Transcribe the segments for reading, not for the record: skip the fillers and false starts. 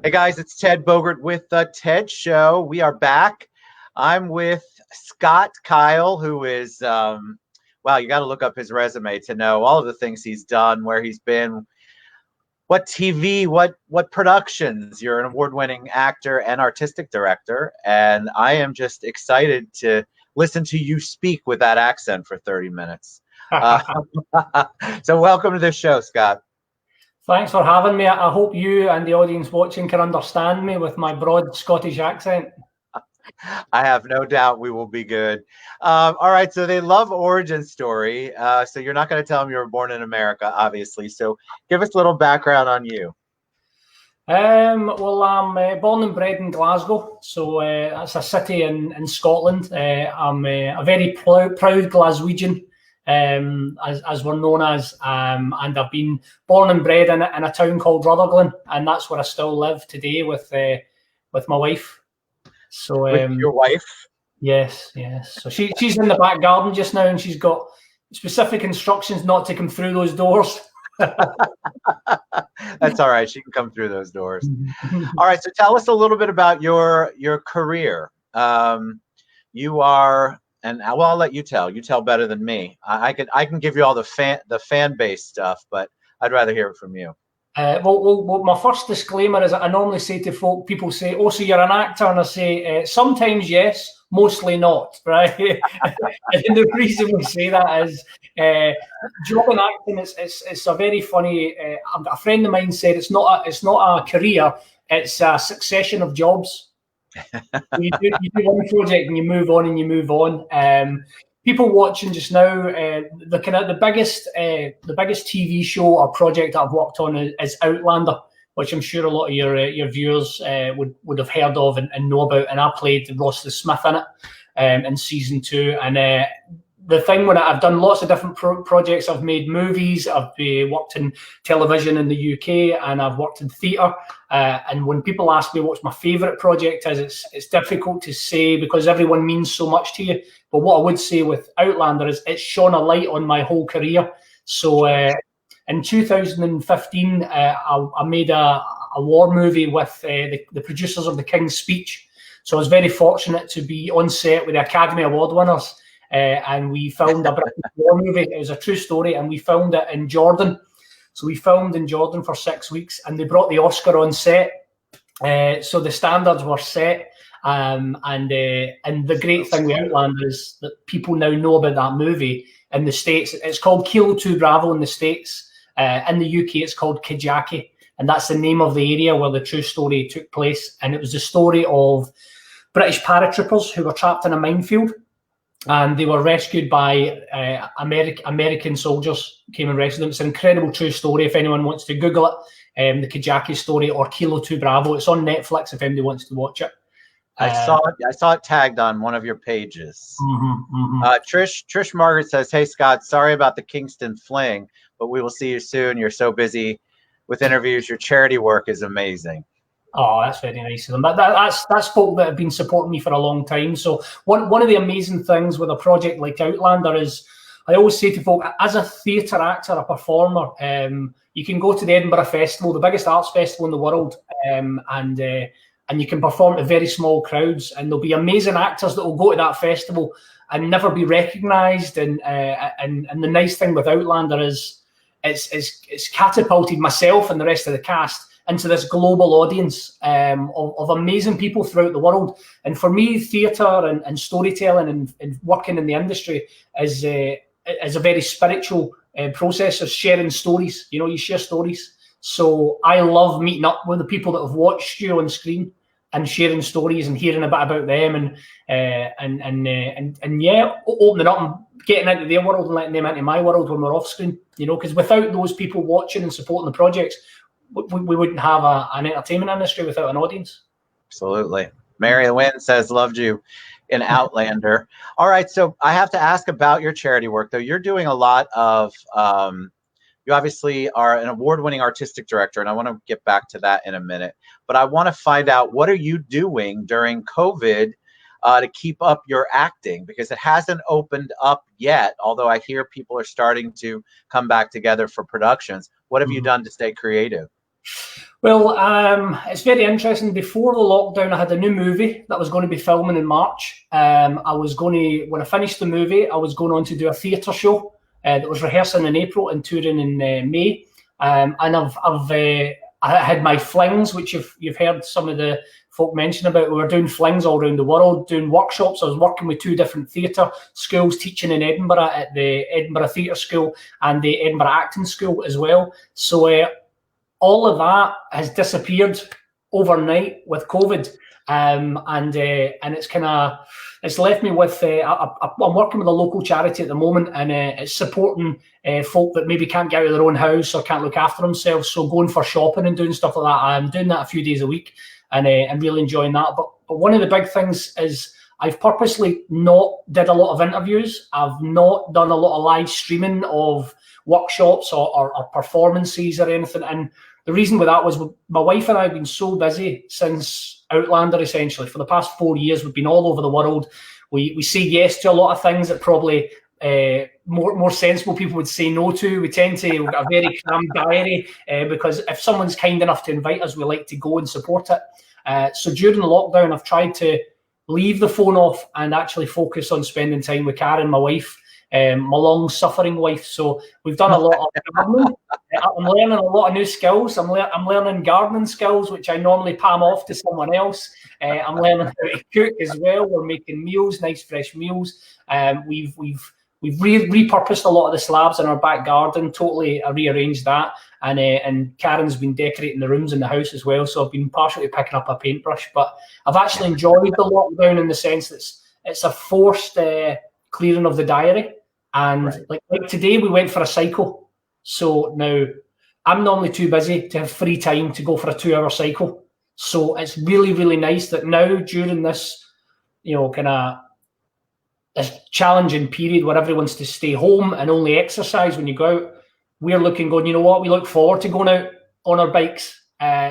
Hey guys, it's Ted Bogert with the Ted Show. We are back. I'm with Scott Kyle, who is, wow, you got to look up his resume to know all of the things he's done, where he's been, what TV, what productions. You're an award-winning actor and artistic director, and I am just excited to listen to you speak with that accent for 30 minutes. So welcome to the show, Scott. Thanks for having me. I hope you and the audience watching can understand me with my broad Scottish accent. I have no doubt we will be good. All right, so they love origin story. So you're not going to tell them you were born in America, obviously. So give us a little background on you. Well, I'm born and bred in Glasgow, so that's a city in Scotland. I'm a very proud Glaswegian, as we're known as, and I've been born and bred in a town called Rutherglen, and that's where I still live today with my wife. So With your wife? Yes. So she's in the back garden just now, and she's got specific instructions not to come through those doors. That's all right. She can come through those doors. All right. So tell us a little bit about your career. You are, and well, I'll let you tell. You tell better than me. I can give you all the fan base stuff, but I'd rather hear it from you. Well, my first disclaimer is I normally say to folk, people say, "Oh, so you're an actor?" And I say, "Sometimes yes, mostly not." Right? And the reason we say that is, job in acting, it's a very funny. A friend of mine said it's not a career; it's a succession of jobs. You do one project and you move on and you move on. People watching just now, the biggest TV show or project that I've worked on is Outlander, which I'm sure a lot of your viewers would have heard of and know about. And I played Ross the Smith in it in season 2. And the thing when I've done lots of different projects, I've made movies, I've worked in television in the UK, and I've worked in theatre. And when people ask me what's my favourite project is, it's difficult to say because everyone means so much to you. But what I would say with Outlander is it's shone a light on my whole career. So in 2015, I made a war movie with the producers of The King's Speech. So I was very fortunate to be on set with the Academy Award winners. And we filmed a British war movie. It was a true story, and we filmed it in Jordan. So we filmed in Jordan for 6 weeks, and they brought the Oscar on set. So the standards were set. And the great thing with Outlander is that people now know about that movie in the States. It's called Kilo 2 Bravo in the States. In the UK, it's called Kijaki, and that's the name of the area where the true story took place. And it was the story of British paratroopers who were trapped in a minefield. And they were rescued by American soldiers, came and rescued them. It's an incredible true story if anyone wants to Google it, the Kijaki story or Kilo 2 Bravo. It's on Netflix if anybody wants to watch it. I saw it tagged on one of your pages. Trish Margaret says, "Hey Scott, sorry about the Kingston fling, but we will see you soon. You're so busy with interviews. Your charity work is amazing." Oh, that's very nice of them. That's folk that have been supporting me for a long time. So one of the amazing things with a project like Outlander is I always say to folk, as a theatre actor, a performer, you can go to the Edinburgh Festival, the biggest arts festival in the world, and you can perform to very small crowds, and there'll be amazing actors that will go to that festival and never be recognised. And the nice thing with Outlander is it's catapulted myself and the rest of the cast into this global audience of amazing people throughout the world. And for me, theatre and storytelling and working in the industry is a very spiritual process of sharing stories. You know, you share stories. So I love meeting up with the people that have watched you on screen and sharing stories and hearing a bit about them and yeah, opening up and getting into their world and letting them into my world when we're off screen. You know, because without those people watching and supporting the projects, we wouldn't have an entertainment industry without an audience. Absolutely. Mary Lynn says, "Loved you in Outlander." All right, so I have to ask about your charity work, though. You're doing a lot of, you obviously are an award-winning artistic director, and I want to get back to that in a minute. But I want to find out, what are you doing during COVID to keep up your acting? Because it hasn't opened up yet, although I hear people are starting to come back together for productions. What have you done to stay creative? Well, it's very interesting. Before the lockdown, I had a new movie that I was going to be filming in March. I was going to, when I finished the movie, I was going on to do a theatre show that was rehearsing in April and touring in May. And I had my flings, which you've heard some of the folk mention about. We were doing flings all around the world, doing workshops. I was working with 2 different theatre schools, teaching in Edinburgh at the Edinburgh Theatre School and the Edinburgh Acting School as well. So all of that has disappeared overnight with COVID, and it's left me with. I'm working with a local charity at the moment, and it's supporting folk that maybe can't get out of their own house or can't look after themselves. So going for shopping and doing stuff like that. I'm doing that a few days a week, and I'm really enjoying that. But one of the big things is I've purposely not did a lot of interviews. I've not done a lot of live streaming of workshops or performances or anything. And the reason with that was my wife and I have been so busy since Outlander, essentially. For the past 4 years, we've been all over the world. We say yes to a lot of things that probably more sensible people would say no to. We tend to have a very crammed diary because if someone's kind enough to invite us, we like to go and support it. So during the lockdown, I've tried to leave the phone off and actually focus on spending time with Karen, my wife, my long-suffering wife. So we've done a lot of gardening. I'm learning a lot of new skills. I'm learning gardening skills, which I normally palm off to someone else. I'm learning how to cook as well. We're making meals, nice fresh meals. We've repurposed a lot of the slabs in our back garden, totally rearranged that. And Karen's been decorating the rooms in the house as well. So I've been partially picking up a paintbrush, but I've actually enjoyed the lockdown in the sense that it's a forced clearing of the diary. And right. like today, we went for a cycle. So now I'm normally too busy to have free time to go for a 2-hour cycle. So it's really, really nice that now during this, kind of this challenging period where everyone wants to stay home and only exercise when you go out, we're going, you know what, we look forward to going out on our bikes.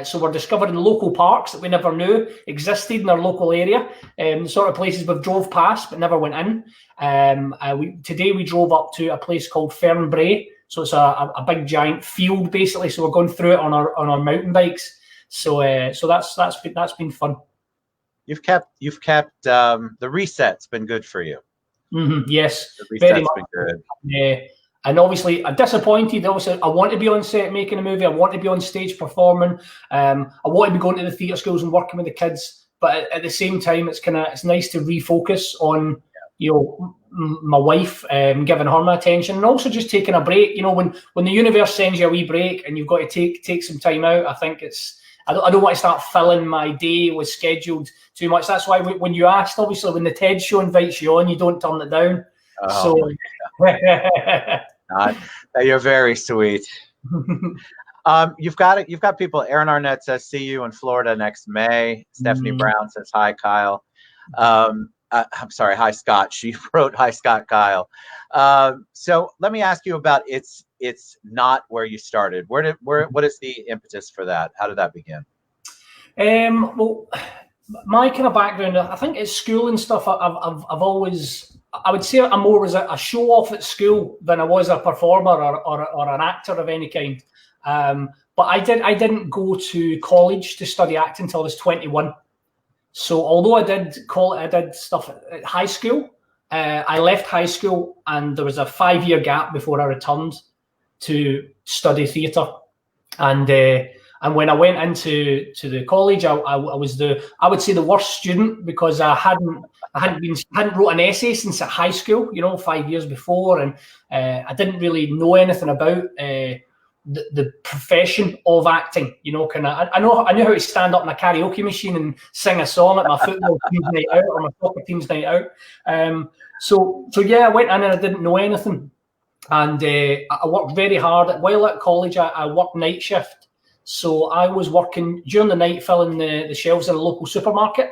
So we're discovering local parks that we never knew existed in our local area, the sort of places we've drove past but never went in. Today we drove up to a place called Fernbray. So it's a big giant field basically. So we're going through it on our mountain bikes. So that's been fun. You've kept the reset's been good for you. Mm-hmm, yes, the reset's been good. Yeah. And obviously, I'm disappointed. Obviously, I want to be on set making a movie. I want to be on stage performing. I want to be going to the theatre schools and working with the kids. But at the same time, it's nice to refocus on my wife, giving her my attention, and also just taking a break. When the universe sends you a wee break and you've got to take some time out, I think I don't want to start filling my day with scheduled too much. That's why when you asked, obviously, when the TED show invites you on, you don't turn it down. Oh, you're very sweet. You've got people. Aaron Arnett says, see you in Florida next May. Stephanie Brown says, hi, Kyle. I'm sorry, hi, Scott. She wrote, hi, Scott, Kyle. So let me ask you about It's Not Where You Started. What is the impetus for that? How did that begin? Well, my kind of background, I think it's school and stuff. I've always, I would say I'm more as a show off at school than I was a performer or an actor of any kind. But I didn't go to college to study acting until I was 21. So although I did stuff at high school, I left high school and there was a 5-year gap before I returned to study theatre. And when I went into the college, I was I would say the worst student because I hadn't wrote an essay since at high school, 5 years before, and I didn't really know anything about the profession of acting. I knew how to stand up in a karaoke machine and sing a song at my football team's night out or my soccer team's night out. So yeah, I went in and I didn't know anything, and I worked very hard. While at college, I worked night shift. So I was working during the night filling the shelves in a local supermarket.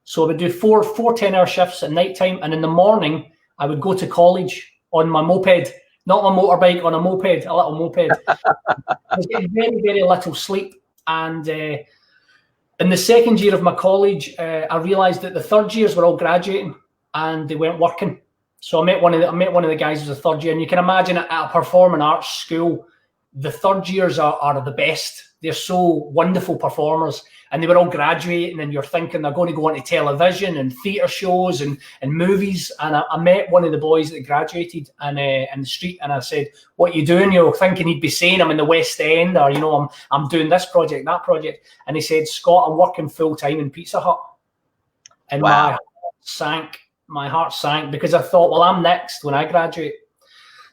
So I would do four 10-hour shifts at night time, and in the morning I would go to college on my moped, not my motorbike, on a moped, a little moped. I was getting very, very little sleep. And in the second year of my college, I realised that the third years were all graduating and they weren't working. So I met one of the guys who was a third year, and you can imagine at a performing arts school, the third years are the best. they're so wonderful performers, and they were all graduating, and you're thinking they're going to go into television and theatre shows and movies. And I met one of the boys that graduated in the street, and I said, "What are you doing?" Thinking he'd be saying I'm in the West End, or I'm doing this project, that project. And he said, "Scott, I'm working full time in Pizza Hut." And wow. my heart sank because I thought, well, I'm next when I graduate.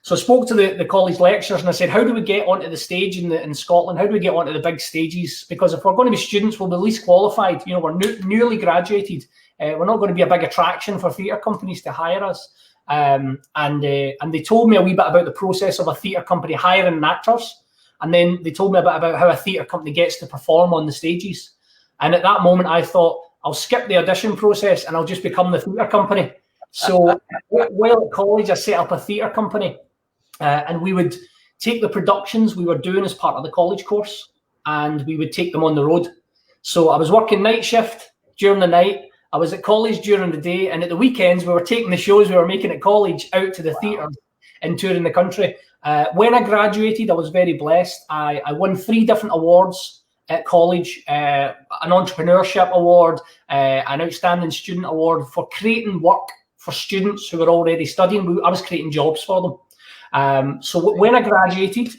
So I spoke to the college lecturers, and I said, how do we get onto the stage in Scotland? How do we get onto the big stages? Because if we're going to be students, we'll be least qualified. We're newly graduated. We're not going to be a big attraction for theatre companies to hire us. And they told me a wee bit about the process of a theatre company hiring actors. And then they told me a bit about how a theatre company gets to perform on the stages. And at that moment, I thought, I'll skip the audition process and I'll just become the theatre company. So while at college, I set up a theatre company. And we would take the productions we were doing as part of the college course, and we would take them on the road. So I was working night shift during the night. I was at college during the day, and at the weekends we were taking the shows we were making at college out to the theatres and touring the country. When I graduated, I was very blessed. I won 3 different awards at college, an entrepreneurship award, an outstanding student award for creating work for students who were already studying. I was creating jobs for them. So when I graduated,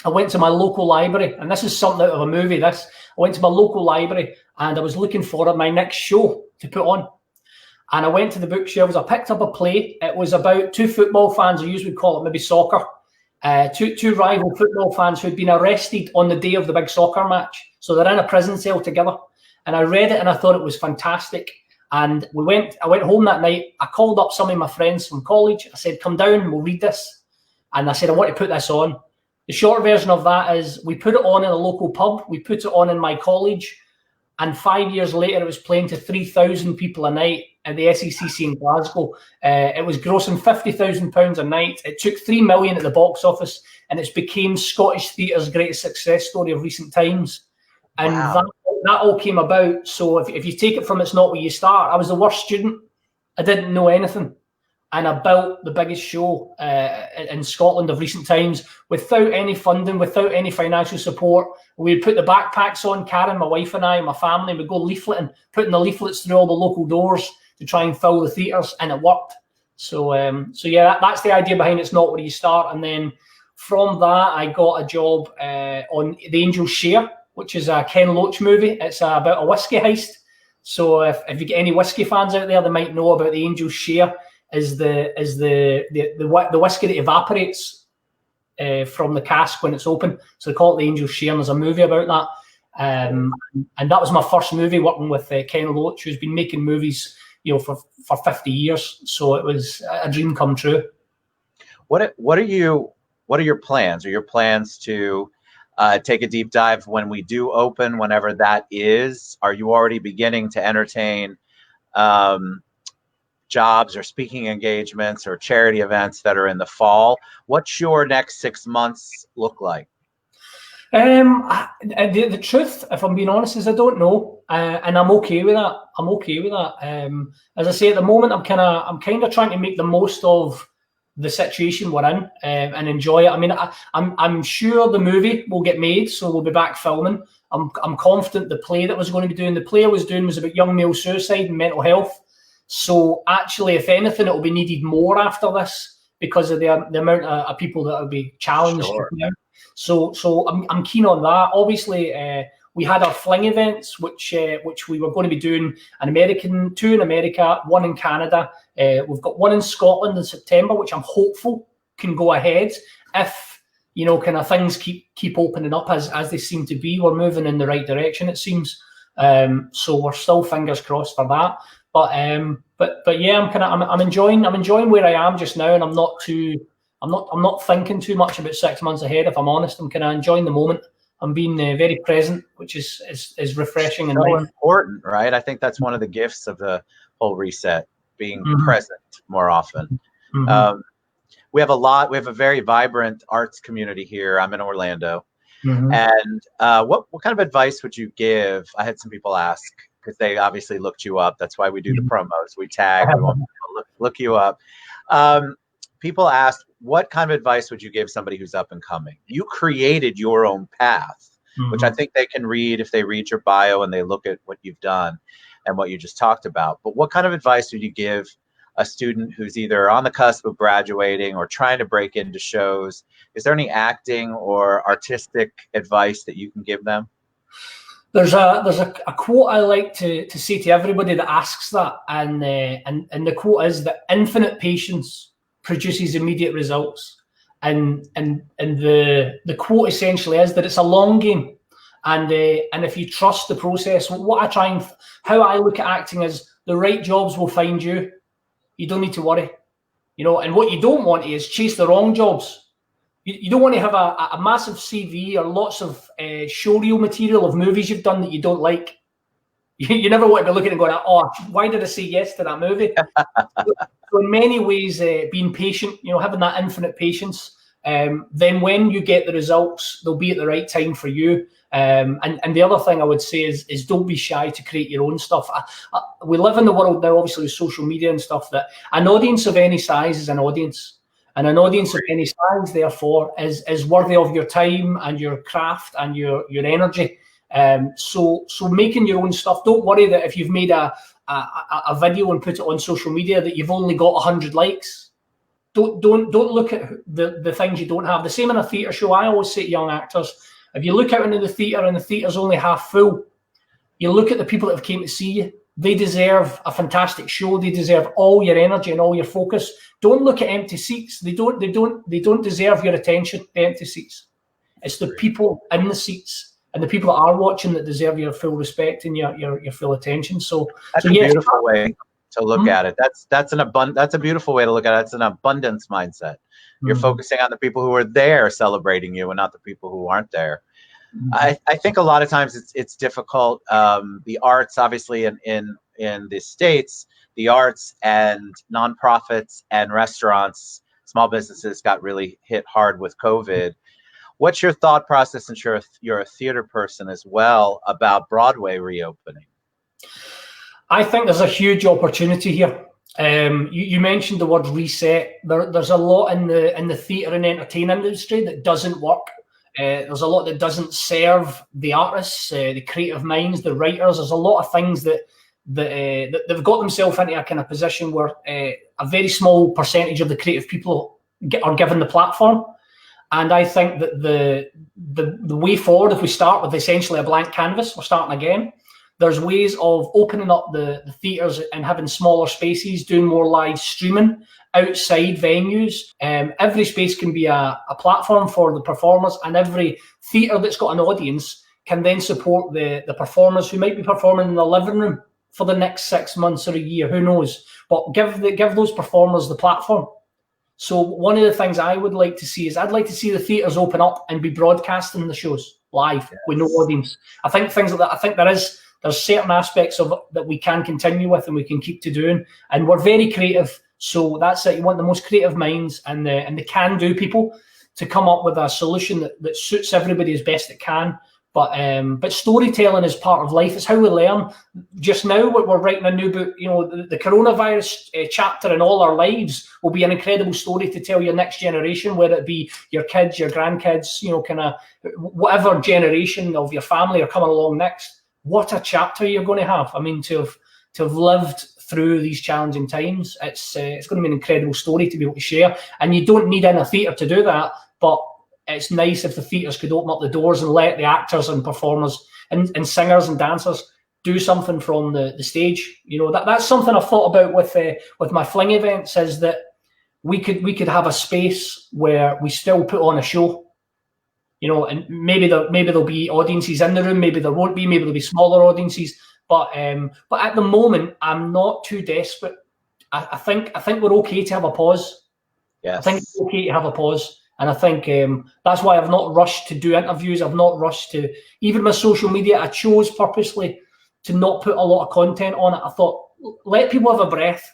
I went to my local library, and this is something out of a movie. I went to my local library and I was looking for my next show to put on. And I went to the bookshelves. I picked up a play. It was about 2 football fans, I usually call it maybe soccer, two rival football fans who had been arrested on the day of the big soccer match. So they're in a prison cell together. And I read it and I thought it was fantastic. And I went home that night. I called up some of my friends from college. I said, come down and we'll read this. And I said, I want to put this on. The short version of that is we put it on in a local pub. We put it on in my college. And 5 years later, it was playing to 3,000 people a night at the SECC in Glasgow. It was grossing £50,000 a night. It took 3 million at the box office, and it's became Scottish theatre's greatest success story of recent times. And wow. that all came about. So if you take it from it's not where you start, I was the worst student. I didn't know anything. And I built the biggest show in Scotland of recent times without any funding, without any financial support. We'd put the backpacks on, Karen, my wife and I, and my family, and we'd go leafleting, putting the leaflets through all the local doors to try and fill the theatres, and it worked. So yeah, that's the idea behind It's Not Where You Start. And then from that, I got a job on The Angel's Share, which is a Ken Loach movie. It's about a whiskey heist. So if you get any whiskey fans out there, they might know about The Angel's Share. Is the whiskey that evaporates from the cask when it's open. So they call it The Angel's Share, and there's a movie about that. And that was my first movie working with Ken Loach, who's been making movies, for 50 years. So it was a dream come true. What are your plans? Are your plans to take a deep dive when we do open, whenever that is? Are you already beginning to entertain jobs or speaking engagements or charity events that are in the fall? What's your next 6 months look like? The truth, if I'm being honest, is I don't know, and I'm okay with that. As I say, at the moment, I'm kind of trying to make the most of the situation we're in and enjoy it. I mean, I'm sure the movie will get made, so we'll be back filming. I'm confident the play that I was about young male suicide and mental health. So actually, if anything, it will be needed more after this because of the amount of people that will be challenged. Sure. So I'm keen on that. Obviously, we had our fling events, which we were going to be doing two in America, one in Canada. We've got one in Scotland in September, which I'm hopeful can go ahead if kind of things keep opening up as they seem to be. We're moving in the right direction, it seems. So we're still fingers crossed for that. But yeah, I'm enjoying where I am just now, and I'm not thinking too much about 6 months ahead. If I'm honest, I'm kind of enjoying the moment. I'm being very present, which is refreshing and so important, right? I think that's one of the gifts of the whole reset, being present more often. Mm-hmm. We have a very vibrant arts community here. I'm in Orlando. Mm-hmm. And what kind of advice would you give? I had some people ask, because they obviously looked you up. That's why we do the promos. We tag, we want people to look you up. People asked, what kind of advice would you give somebody who's up and coming? You created your own path. which I think they can read if they read your bio and they look at what you've done and what you just talked about. But what kind of advice would you give a student who's either on the cusp of graduating or trying to break into shows? Is there any acting or artistic advice that you can give them? There's a quote I like to say to everybody that asks that, and the quote is that infinite patience produces immediate results, and the quote essentially is that it's a long game, and if you trust the process, how I look at acting is the right jobs will find you. You don't need to worry, and what you don't want is chase the wrong jobs. You don't want to have a massive CV or lots of showreel material of movies you've done that you don't like. You never want to be looking and going, oh, why did I say yes to that movie? So in many ways, being patient, having that infinite patience, then when you get the results, they'll be at the right time for you. And the other thing I would say is don't be shy to create your own stuff. We live in the world now, obviously, with social media and stuff, that an audience of any size is an audience. And an audience of any size, therefore, is worthy of your time and your craft and your energy. So making your own stuff. Don't worry that if you've made a video and put it on social media that you've only got 100 likes. Don't look at the things you don't have. The same in a theatre show. I always say to young actors, if you look out into the theatre and the theatre's only half full, you look at the people that have came to see you. They deserve a fantastic show. They deserve all your energy and all your focus. Don't look at empty seats. They don't deserve your attention, the empty seats. It's the people in the seats and the people that are watching that deserve your full respect and your full attention. So that's a beautiful way to look at it. That's a beautiful way to look at it. It's an abundance mindset. You're focusing on the people who are there celebrating you and not the people who aren't there. I think a lot of times it's difficult. The arts, obviously, in the States, the arts and nonprofits and restaurants, small businesses got really hit hard with COVID. What's your thought process, since you're a theater person as well, about Broadway reopening? I think there's a huge opportunity here. You mentioned the word reset. There's a lot in the theatre and entertainment industry that doesn't work. There's a lot that doesn't serve the artists, the creative minds, the writers. There's a lot of things that they've got themselves into a kind of position where a very small percentage of the creative people are given the platform. And I think that the way forward, if we start with essentially a blank canvas, we're starting again. There's ways of opening up the theatres and having smaller spaces, doing more live streaming outside venues. Every space can be a platform for the performers, and every theatre that's got an audience can then support the performers who might be performing in the living room for the next 6 months or a year, who knows? But give those performers the platform. So one of the things I would like to see is I'd like to see the theatres open up and be broadcasting the shows live with no audience. I think things like that. I think there's certain aspects of it that we can continue with and we can keep to doing. And we're very creative. So that's it. You want the most creative minds and the can-do people to come up with a solution that suits everybody as best it can. But storytelling is part of life. It's how we learn. Just now, we're writing a new book. The coronavirus chapter in all our lives will be an incredible story to tell your next generation, whether it be your kids, your grandkids, kind of whatever generation of your family are coming along next. What a chapter you're going to have. I mean, to have lived through these challenging times, it's going to be an incredible story to be able to share. And you don't need in a theatre to do that, but it's nice if the theatres could open up the doors and let the actors and performers and singers and dancers do something from the stage. That's something I've thought about with my fling events, is that we could have a space where we still put on a show. And maybe there'll be audiences in the room, maybe there won't be, maybe there'll be smaller audiences. But at the moment, I'm not too desperate. I think we're okay to have a pause. Yes. I think it's okay to have a pause. And I think that's why I've not rushed to do interviews. I've not rushed to, even my social media, I chose purposely to not put a lot of content on it. I thought, let people have a breath.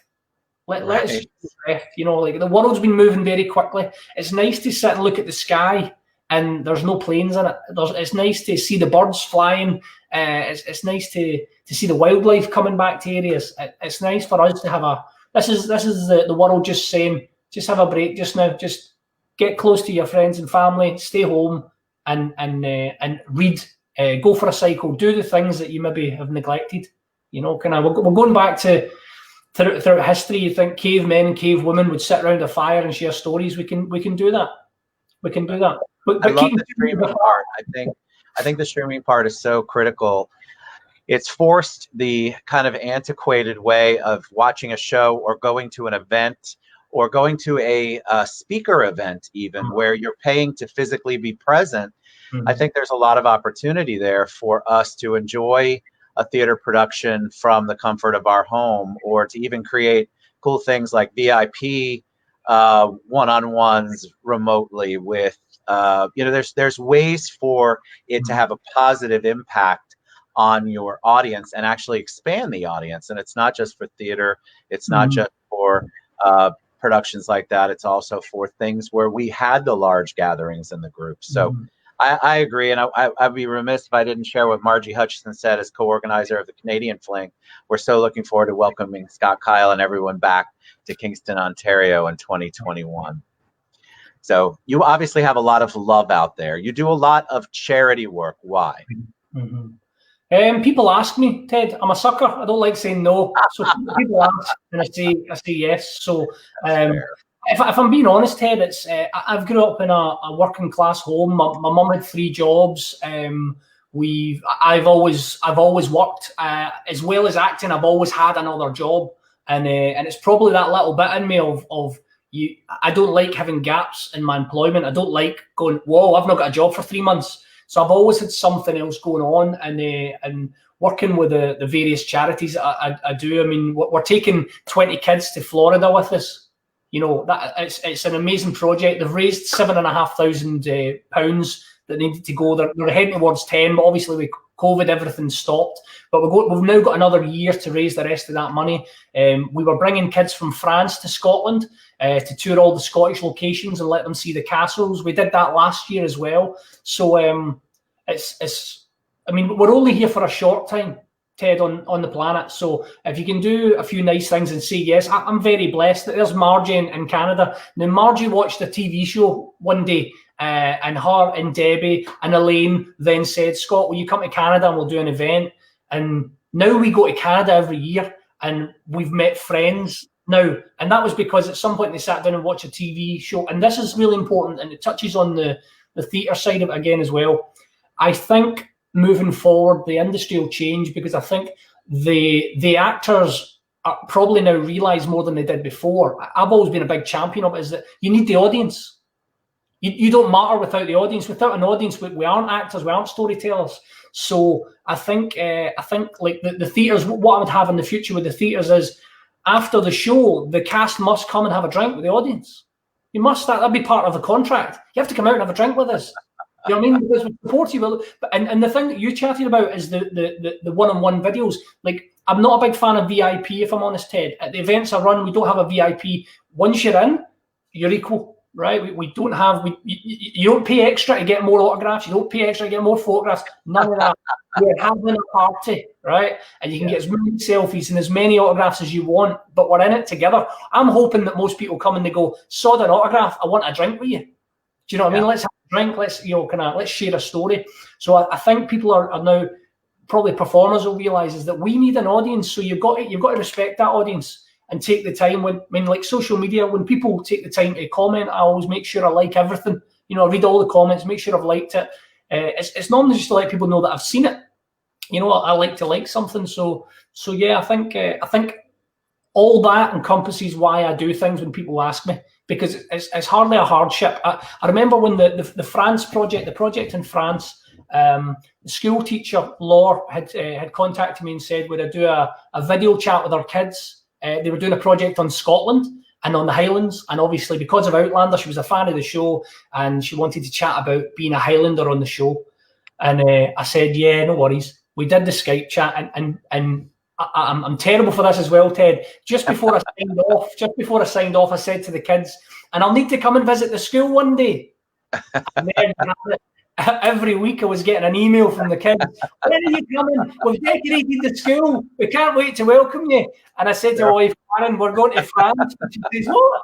Let us have a breath. The world's been moving very quickly. It's nice to sit and look at the sky and there's no planes in it. It's nice to see the birds flying. It's nice to see the wildlife coming back to areas. It's nice for us to have this is the world just saying, just have a break just now. Just get close to your friends and family, stay home, and read, go for a cycle, do the things that you maybe have neglected. You know, we're going back to throughout history. You think cavemen and cave women would sit around a fire and share stories. We can do that. We can do that. But I love the streaming part. I think the streaming part is so critical. It's forced the kind of antiquated way of watching a show or going to an event or going to a speaker event even, where you're paying to physically be present. I think there's a lot of opportunity there for us to enjoy a theater production from the comfort of our home, or to even create cool things like VIP one-on-ones remotely with, there's ways for it to have a positive impact on your audience and actually expand the audience. And it's not just for theater. It's not just for productions like that. It's also for things where we had the large gatherings in the group. So I agree. And I'd be remiss if I didn't share what Margie Hutchison said as co-organizer of the Canadian Fling. We're so looking forward to welcoming Scott Kyle and everyone back to Kingston, Ontario in 2021. So you obviously have a lot of love out there. You do a lot of charity work. Why? People ask me, Ted. I'm a sucker. I don't like saying no. So people ask, and I say yes. So if I'm being honest, Ted, it's I've grew up in a working class home. My mum had 3 jobs. I've always worked as well as acting. I've always had another job, and it's probably that little bit in me of you. I don't like having gaps in my employment. I don't like going, whoa, I've not got a job for 3 months. So I've always had something else going on, and working with the various charities I do. I mean, we're taking 20 kids to Florida with us. You know, that it's an amazing project. They've raised £7,500 that needed to go. They're heading towards 10, but obviously with COVID, everything stopped. But we've now got another year to raise the rest of that money. We were bringing kids from France to Scotland to tour all the Scottish locations and let them see the castles. We did that last year as well. So it's. I mean, we're only here for a short time, Ted, on the planet. So if you can do a few nice things and say yes, I'm very blessed. There's Margie in Canada. Now, Margie watched a TV show one day, and her and Debbie and Elaine then said, Scott, will you come to Canada and we'll do an event? And now we go to Canada every year, and we've met friends now. And that was because at some point they sat down and watched a TV show. And this is really important, and it touches on the theatre side of it again as well. I think moving forward, the industry will change, because I think the actors are probably now realise more than they did before. I've always been a big champion of it, is that you need the audience. You don't matter without the audience. Without an audience, we aren't actors, we aren't storytellers. So I think like the theatres, what I would have in the future with the theatres is, after the show, the cast must come and have a drink with the audience. You must. That'd be part of the contract. You have to come out and have a drink with us. You know what I mean? Because we support you. And the thing that you chatted about is the one-on-one videos. Like, I'm not a big fan of VIP, if I'm honest, Ted. At the events I run, we don't have a VIP. Once you're in, you're equal, right? We don't have, you don't pay extra to get more autographs. You don't pay extra to get more photographs. None of that. We're having a party, right? And you can get as many selfies and as many autographs as you want, but we're in it together. I'm hoping that most people come and they go, sod an autograph, I want a drink with you. Do you know what I mean? Let's have a drink. Let's let's share a story. So I think people are now, probably performers will realise, is that we need an audience. So you've got to respect that audience and take the time. Like social media, when people take the time to comment, I always make sure I like everything. You know, I read all the comments, make sure I've liked it. It's normally just to let people know that I've seen it. You know, I like to like something. So yeah, I think all that encompasses why I do things when people ask me, because it's hardly a hardship. I remember when the France project, the project in France, the school teacher, Laura, had contacted me and said, would I do a video chat with our kids? They were doing a project on Scotland and on the Highlands. And obviously, because of Outlander, she was a fan of the show and she wanted to chat about being a Highlander on the show. And I said, yeah, no worries. We did the Skype chat, and I'm terrible for this as well, Ted. Just before I signed off, I said to the kids, and I'll need to come and visit the school one day. And every week I was getting an email from the kids. When are you coming? We've decorated the school. We can't wait to welcome you. And I said to my wife, Karen, we're going to France. And she says, what?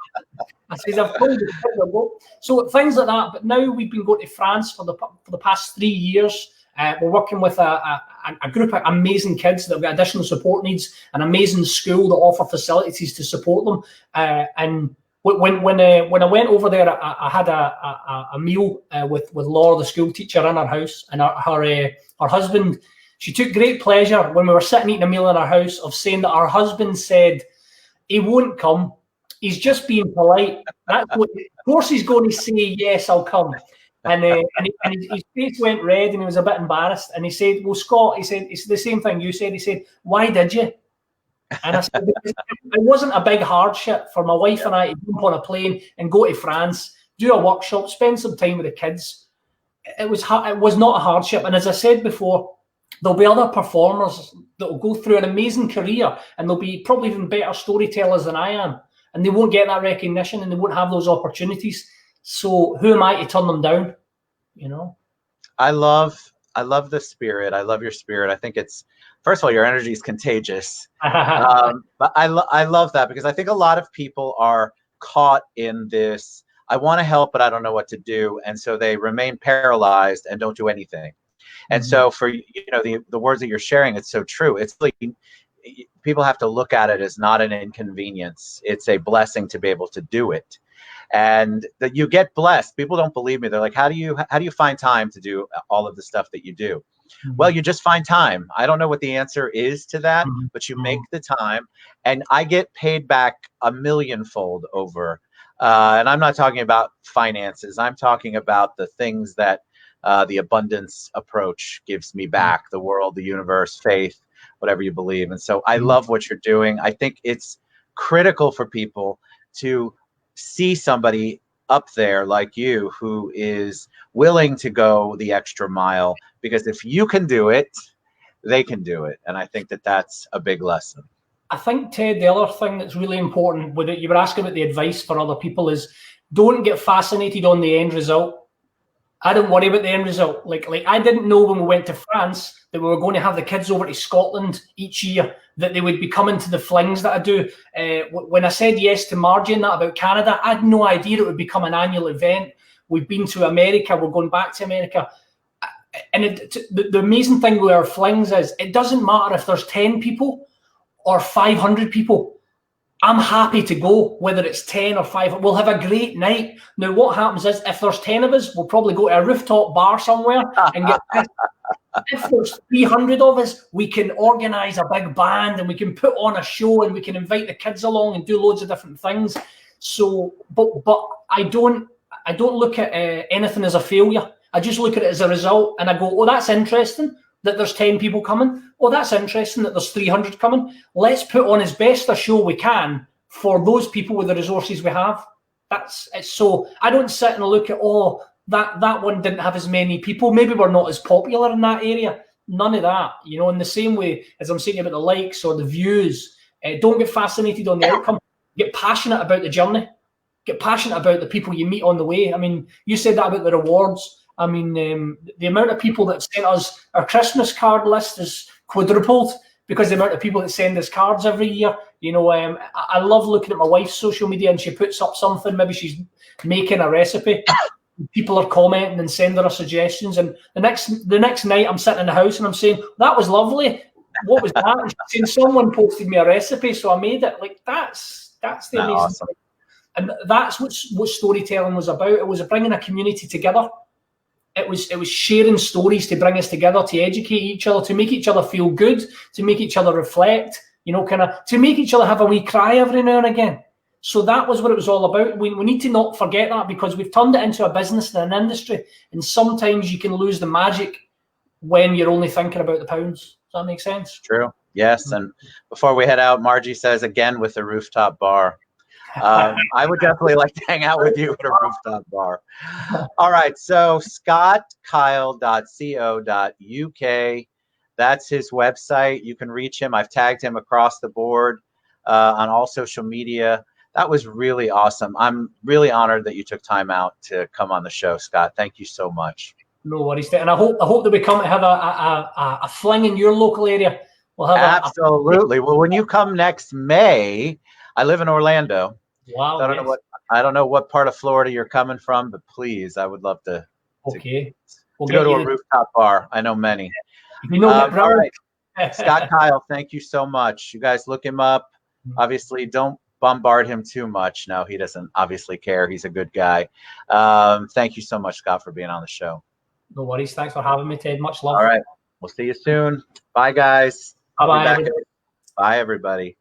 I says, I've told the kids I'll go. So things like that. But now we've been going to France for the past 3 years. We're working with a group of amazing kids that have got additional support needs, an amazing school that offer facilities to support them. And when I went over there, I had a meal with Laura, the school teacher, in her house, and her husband. She took great pleasure when we were sitting eating a meal in our house of saying that her husband said he won't come. He's just being polite. Of course, he's going to say yes, I'll come. And his face went red, and he was a bit embarrassed. And he said, "Well, Scott," he said, "it's the same thing you said." He said, "Why did you?" And I said, "It wasn't a big hardship for my wife and I to jump on a plane and go to France, do a workshop, spend some time with the kids. It was not a hardship." And as I said before, there'll be other performers that will go through an amazing career, and they'll be probably even better storytellers than I am, and they won't get that recognition, and they won't have those opportunities. So who am I to turn them down? You know. I love the spirit. I love your spirit. I think it's, first of all, your energy is contagious. But I love that, because I think a lot of people are caught in this, I want to help, but I don't know what to do. And so they remain paralyzed and don't do anything. And so for, the words that you're sharing, it's so true. It's like people have to look at it as not an inconvenience. It's a blessing to be able to do it. And that you get blessed. People don't believe me. They're like, how do you find time to do all of the stuff that you do? Well, you just find time. I don't know what the answer is to that, but you make the time, and I get paid back a millionfold over. And I'm not talking about finances. I'm talking about the things that the abundance approach gives me back: the world, the universe, faith, whatever you believe. And so I love what you're doing. I think it's critical for people to see somebody up there like you who is willing to go the extra mile, because if you can do it, they can do it. And I think that that's a big lesson. I think, Ted, the other thing that's really important with it, you were asking about the advice for other people, is don't get fascinated on the end result. I don't worry about the end result. Like I didn't know when we went to France that we were going to have the kids over to Scotland each year, that they would be coming to the flings that I do. When I said yes to Margie and that about Canada, I had no idea it would become an annual event. We've been to America. We're going back to America. And the amazing thing with our flings is it doesn't matter if there's 10 people or 500 people. I'm happy to go, whether it's 10 or 5. We'll have a great night. Now, what happens is, if there's 10 of us, we'll probably go to a rooftop bar somewhere and get pissed. If there's 300 of us, we can organise a big band, and we can put on a show, and we can invite the kids along and do loads of different things. So, but I don't look at anything as a failure. I just look at it as a result, and I go, oh, that's interesting that there's 10 people coming. Oh, that's interesting that there's 300 coming. Let's put on as best a show we can for those people with the resources we have. That's it. So I don't sit and look at, oh, that one didn't have as many people. Maybe we're not as popular in that area. None of that. In the same way as I'm saying about the likes or the views, don't get fascinated on the outcome. Get passionate about the journey. Get passionate about the people you meet on the way. I mean, you said that about the rewards. I mean, the amount of people that sent us our Christmas card list is quadrupled because the amount of people that send us cards every year. I love looking at my wife's social media, and she puts up something. Maybe she's making a recipe. People are commenting and sending her suggestions. And the next night, I'm sitting in the house and I'm saying, "That was lovely. What was that?" And she's saying, "Someone posted me a recipe, so I made it." Like that's the amazing awesome thing. And that's what storytelling was about. It was bringing a community together. It was sharing stories to bring us together, to educate each other, to make each other feel good, to make each other reflect, to make each other have a wee cry every now and again. So that was what it was all about. We need to not forget that, because we've turned it into a business and an industry, and sometimes you can lose the magic when you're only thinking about the pounds. Does that make sense? True. Yes. And before we head out, Margie says, again, with the rooftop bar. I would definitely like to hang out with you at a rooftop bar. All right. So scottkyle.co.uk. That's his website. You can reach him. I've tagged him across the board on all social media. That was really awesome. I'm really honored that you took time out to come on the show, Scott. Thank you so much. No worries. And I hope that we come to have a fling in your local area. We'll have Absolutely. Well, when you come next May, I live in Orlando. Wow. So I don't know what part of Florida you're coming from, but please, I would love to We'll go to a rooftop bar. I know many. All right. Scott Kyle, thank you so much. You guys look him up. Obviously, don't bombard him too much. No, he doesn't obviously care. He's a good guy. Thank you so much, Scott, for being on the show. No worries. Thanks for having me, Ted. Much love. All right. We'll see you soon. Bye, guys. Bye-bye. Bye, everybody.